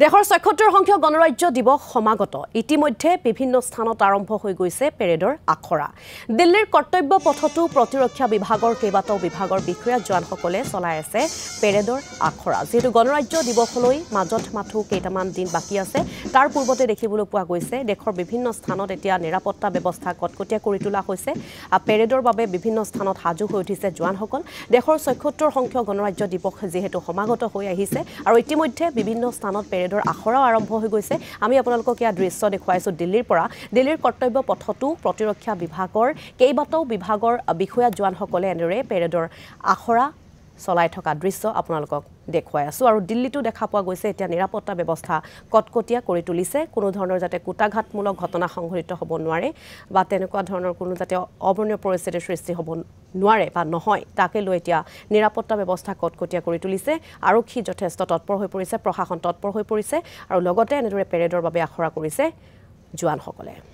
দেশৰ ৭৬ সংখ্যক গণৰাজ্য দিৱস সমাগত ইতিমধ্যে বিভিন্ন স্থানত আৰম্ভ হৈ গৈছে পেৰেডৰ আখৰা দিল্লীৰ কৰ্তব্য পথতো প্ৰতিৰক্ষা বিভাগৰ কেইবাটাও বিভাগৰ বিষয়া জোৱানসকলে চলাই আছে পেৰেডৰ আখৰা যেহেতু গণৰাজ্য দিৱসলৈ মাজত মাথো কেইটামান দিন বাকি আছে তাৰ পূৰ্বতে দেখিবলৈ পোৱা গৈছে দেশৰ বিভিন্ন স্থানত এতিয়া নিৰাপত্তা ব্যৱস্থা কটকটীয়া কৰি তোলা হৈছে পেৰেডৰ বাবে বিভিন্ন স্থানত হাজু হৈ উঠিছে জোৱানসকল দেশৰ ৭৬ সংখ্যক গণৰাজ্য দিৱস যেহেতু সমাগত হৈ আহিছে আৰু ইতিমধ্যে বিভিন্ন স্থানত পেৰেডৰ আখৰা আৰম্ভ হৈ গৈছে আমি আপোনালোকক ইয়া দৃশ্য দেখুৱাইছো দিল্লীৰ পৰা দিল্লীৰ কৰ্তব্য পথতো প্ৰতিৰক্ষা বিভাগৰ কেইবাটাও বিভাগৰ বিষয়া জোৱানসকলে এনেৰে পেৰেডৰ আখৰা চলাই থকা দৃশ্য আপোনালোকক দেখুৱাই আছো আৰু দিল্লীটো দেখা পোৱা গৈছে এতিয়া নিৰাপত্তা ব্যৱস্থা কটকটীয়া কৰি তুলিছে কোনো ধৰণৰ যাতে কুটাঘাতমূলক ঘটনা সংঘটিত হ'ব নোৱাৰে বা তেনেকুৱা ধৰণৰ কোনো যাতে অবৰ্ণীয় পৰিস্থিতিৰ সৃষ্টি হ'ব নোৱাৰে বা নহয় তাকে লৈ এতিয়া নিৰাপত্তা ব্যৱস্থা কটকটীয়া কৰি তুলিছে আৰক্ষী যথেষ্ট তৎপৰ হৈ পৰিছে প্ৰশাসন তৎপৰ হৈ পৰিছে আৰু লগতে এনেদৰে পেৰেডৰ বাবে আখৰা কৰিছে জোৱানসকলে